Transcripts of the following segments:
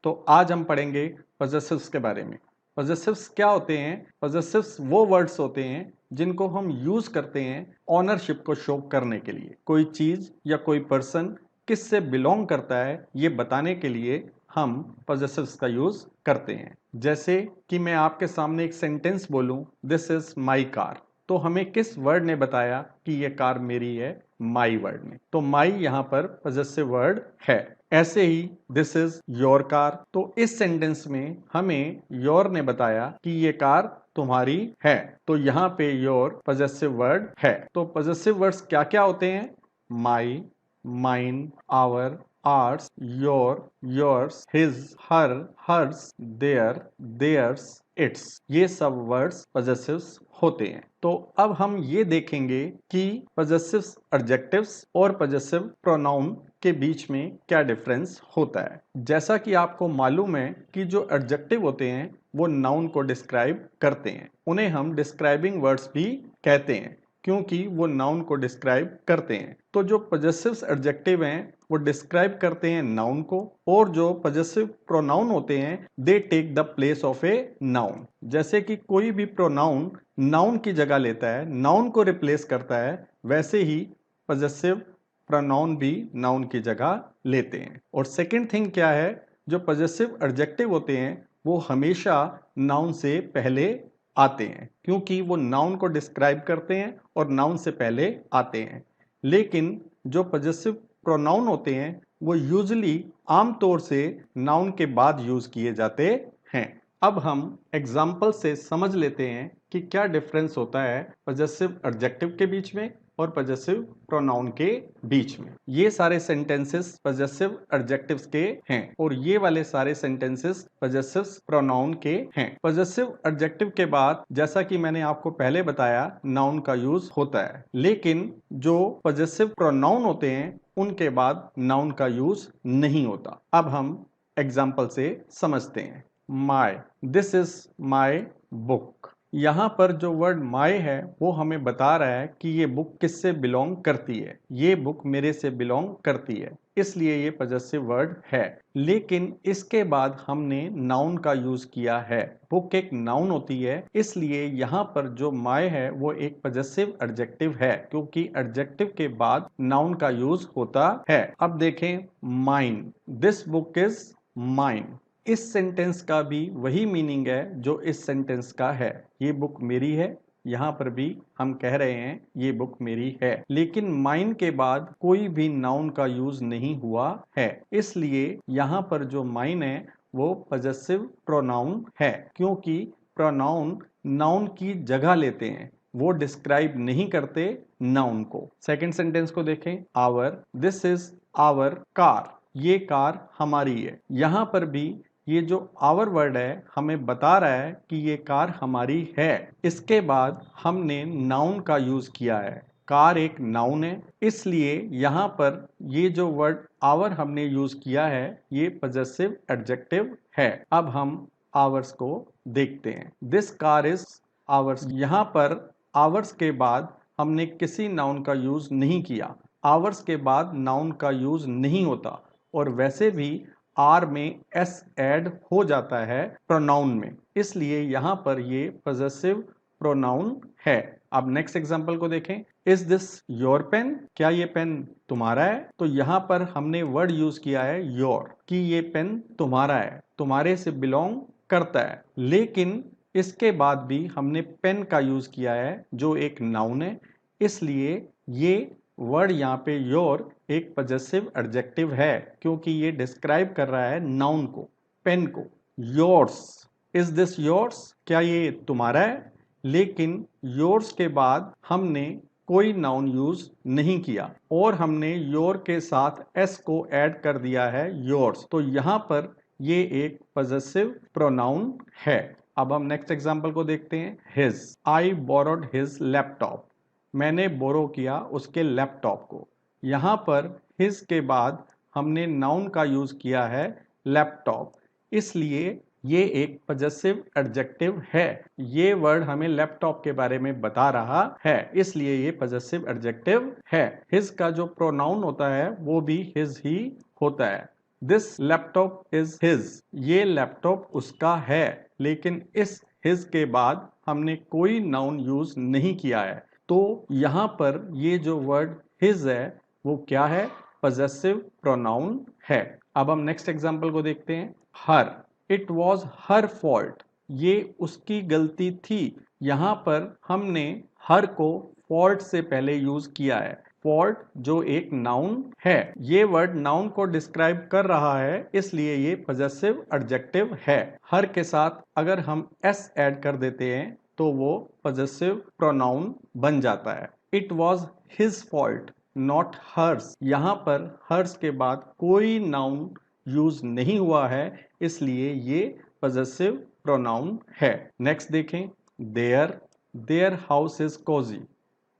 तो आज हम पढ़ेंगे पजेसिव्स के बारे में। पजेसिव्स क्या होते हैं? पजेसिव्स वो वर्ड्स होते हैं जिनको हम यूज करते हैं ऑनरशिप को शो करने के लिए। कोई चीज या कोई पर्सन किससे बिलोंग करता है ये बताने के लिए हम पजेसिव्स का यूज करते हैं। जैसे कि मैं आपके सामने एक सेंटेंस बोलूं, दिस इज माई कार, तो हमें किस वर्ड ने बताया कि ये कार मेरी है? माई वर्ड ने। तो माई यहाँ पर पजेसिव वर्ड है। ऐसे ही दिस इज योर कार, तो इस सेंटेंस में हमें योर ने बताया कि ये कार तुम्हारी है, तो यहाँ पे योर पजेसिव वर्ड है। तो पजेसिव वर्ड्स क्या क्या होते हैं? My, mine, our, ours, your, yours, his, her, hers, their, theirs, its, ये सब वर्ड्स पजेसिव्स होते हैं। तो अब हम ये देखेंगे कि पजेसिव्स एडजेक्टिव्स और पजेसिव प्रोनाउन के बीच में क्या डिफरेंस होता है। जैसा कि आपको मालूम है कि जो एडजेक्टिव होते हैं वो नाउन को डिस्क्राइब करते हैं, उन्हें हम डिस्क्राइबिंग वर्ड्स भी कहते हैं क्योंकि वो नाउन को डिस्क्राइब करते हैं। तो जो पजेसिव्स एडजेक्टिव हैं वो डिस्क्राइब करते हैं नाउन को, और जो पजेसिव प्रोनाउन होते हैं they take the place of a noun. जैसे कि कोई भी प्रोनाउन नाउन की जगह लेता है, नाउन को रिप्लेस करता है, वैसे ही पजेसिव प्रोनाउन भी नाउन की जगह लेते हैं। और सेकंड थिंग क्या है, जो पजेसिव एडजेक्टिव होते हैं वो हमेशा नाउन से पहले आते हैं क्योंकि वो नाउन को डिस्क्राइब करते हैं और नाउन से पहले आते हैं। लेकिन जो पजेसिव प्रोनाउन होते हैं वो यूजुअली आमतौर से नाउन के बाद यूज किए जाते हैं। अब हम एग्जाम्पल से समझ लेते हैं कि क्या डिफरेंस होता है पजेसिव एडजेक्टिव के बीच में और पजेसिव प्रोनाउन के बीच में। ये सारे सेंटेंसेस पजेसिव एडजेक्टिव्स के हैं और ये वाले सारे सेंटेंसेस पजेसिव प्रोनाउन के हैं। पजेसिव एडजेक्टिव के बाद जैसा कि मैंने आपको पहले बताया नाउन का यूज होता है, लेकिन जो पजेसिव प्रोनाउन होते हैं उनके बाद नाउन का यूज नहीं होता। अब हम एग्जाम्पल से समझते हैं। माई, दिस इज माई बुक। यहाँ पर जो वर्ड माई है वो हमें बता रहा है कि ये बुक किससे बिलोंग करती है। ये बुक मेरे से बिलोंग करती है, इसलिए ये पजेसिव वर्ड है। लेकिन इसके बाद हमने नाउन का यूज किया है। बुक एक नाउन होती है, इसलिए यहाँ पर जो माई है वो एक पजेसिव एडजेक्टिव है क्योंकि एडजेक्टिव के बाद नाउन का यूज होता है। अब देखें, mine, this book is mine. इस सेंटेंस का भी वही मीनिंग है जो इस सेंटेंस का है। ये बुक मेरी है, यहाँ पर भी हम कह रहे हैं ये बुक मेरी है, लेकिन माइन के बाद कोई भी नाउन का यूज नहीं हुआ है, इसलिए यहाँ पर जो माइन है वो पजेसिव प्रोनाउन है क्योंकि प्रोनाउन नाउन की जगह लेते हैं, वो डिस्क्राइब नहीं करते नाउन को। सेकंड सेंटेंस को देखें, our, this is our car, ये कार हमारी है। यहाँ पर भी ये जो आवर वर्ड है हमें बता रहा है कि ये कार हमारी है। इसके बाद हमने नाउन का यूज किया है। कार एक नाउन है, इसलिए यहाँ पर ये जो वर्ड आवर हमने यूज किया है ये पजेसिव एडजेक्टिव है। अब हम आवर्स को देखते हैं। This car is ours. यहाँ पर आवर्स के बाद हमने किसी नाउन का यूज नहीं किया। आवर्स के बाद नाउन का यूज नहीं होता, और वैसे भी आर में एस ऐड हो जाता है प्रोनाउन में, इसलिए यहाँ पर ये पजेसिव प्रोनाउन है। अब नेक्स्ट एग्जांपल को देखें, इज दिस योर पेन, क्या ये पेन तुम्हारा है? तो यहाँ पर हमने वर्ड यूज किया है योर, कि ये पेन तुम्हारा है, तुम्हारे से बिलोंग करता है। लेकिन इसके बाद भी हमने पेन का यूज किया है जो एक नाउन है, इसलिए ये वर्ड यहाँ पे योर एक पजेसिव एडजेक्टिव है क्योंकि ये डिस्क्राइब कर रहा है नाउन को, पेन को। योर्स, इज दिस योर्स, क्या ये तुम्हारा है? लेकिन योर्स के बाद हमने कोई नाउन यूज नहीं किया और हमने योर के साथ एस को ऐड कर दिया है योर्स, तो यहाँ पर ये एक पजेसिव प्रोनाउन है। अब हम नेक्स्ट एग्जांपल को देखते हैं। His, I borrowed his laptop, मैंने बोरो किया उसके लैपटॉप को। यहाँ पर हिज के बाद हमने नाउन का यूज किया है लैपटॉप, इसलिए ये एक पजेसिव एडजेक्टिव है। ये वर्ड हमें लैपटॉप के बारे में बता रहा है, इसलिए ये पजेसिव एडजेक्टिव है। हिज का जो प्रोनाउन होता है वो भी हिज ही होता है। दिस लैपटॉप इज हिज, ये लैपटॉप उसका है, लेकिन इस हिज के बाद हमने कोई नाउन यूज नहीं किया है, तो यहाँ पर ये जो वर्ड हिज है वो क्या है, पजेसिव प्रोनाउन है। अब हम नेक्स्ट एग्जांपल को देखते हैं। हर, इट वॉज हर फॉल्ट, ये उसकी गलती थी। यहाँ पर हमने हर को फॉल्ट से पहले यूज किया है। फॉल्ट जो एक नाउन है, ये वर्ड नाउन को डिस्क्राइब कर रहा है, इसलिए ये पजेसिव एडजेक्टिव है। हर के साथ अगर हम एस ऐड कर देते हैं तो वो पजेसिव प्रोनाउन बन जाता है। It was his fault not hers, यहाँ पर हर्स के बाद कोई नाउन यूज नहीं हुआ है, इसलिए ये पजेसिव प्रोनाउन है। नेक्स्ट देखें, their, their house is cosy,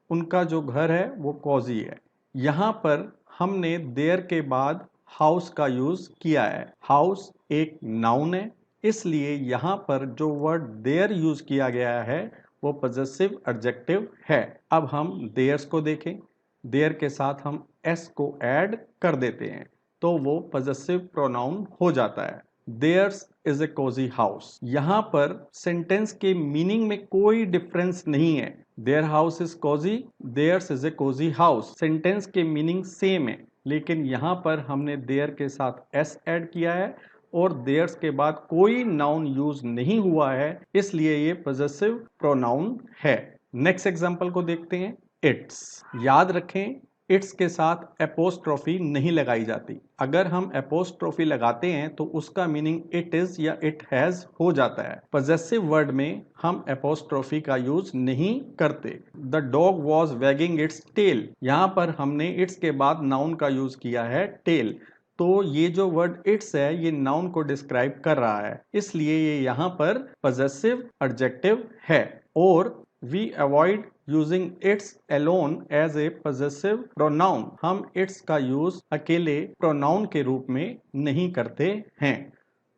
उनका जो घर है वो कॉजी है। यहाँ पर हमने देयर के बाद हाउस का यूज किया है। हाउस एक नाउन है, इसलिए यहाँ पर जो वर्ड देयर यूज किया गया है वो पजेसिव एडजेक्टिव है। अब हम देयर्स को देखें। देयर के साथ हम एस को ऐड कर देते हैं तो वो पजेसिव प्रोनाउन हो जाता है। Theirs is a cosy house, यहाँ पर सेंटेंस के मीनिंग में कोई डिफरेंस नहीं है। Their house is cosy, theirs is a cosy house, sentence के मीनिंग सेम है, लेकिन यहाँ पर हमने देयर के साथ एस ऐड किया है और देयर्स के बाद कोई नाउन यूज नहीं हुआ है, इसलिए ये पजेसिव प्रोनाउन है। नेक्स्ट एग्जांपल को देखते हैं। इट्स, याद रखें इट्स के साथ एपोस्ट्रोफी नहीं लगाई जाती। अगर हम एपोस्ट्रोफी लगाते हैं तो उसका मीनिंग इट इज या इट हैज हो जाता है। पजेसिव वर्ड में हम एपोस्ट्रोफी का यूज नहीं करते। The dog was wagging its tail, यहाँ पर हमने इट्स के बाद नाउन का यूज किया है टेल, तो ये जो वर्ड इट्स है ये नाउन को डिस्क्राइब कर रहा है, इसलिए ये यहाँ पर पजेसिव एडजेक्टिव है। और we avoid using its alone as a possessive pronoun, हम इट्स का यूज अकेले प्रोनाउन के रूप में नहीं करते हैं।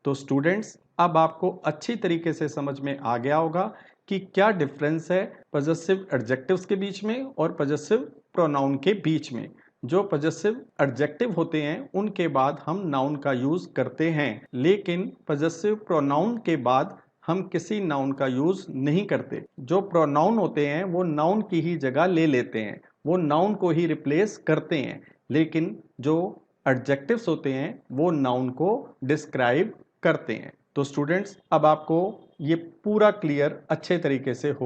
तो स्टूडेंट्स, अब आपको अच्छी तरीके से समझ में आ गया होगा कि क्या डिफरेंस है पजेसिव एडजेक्टिव्स के बीच में और पजेसिव प्रोनाउन के बीच में। जो पजेसिव एडजेक्टिव होते हैं उनके बाद हम नाउन का यूज करते हैं, लेकिन पजेसिव प्रोनाउन के बाद हम किसी नाउन का यूज नहीं करते। जो प्रोनाउन होते हैं वो नाउन की ही जगह ले लेते हैं, वो नाउन को ही रिप्लेस करते हैं, लेकिन जो एडजेक्टिव्स होते हैं वो नाउन को डिस्क्राइब करते हैं। तो स्टूडेंट्स, अब आपको ये पूरा क्लियर अच्छे तरीके से हो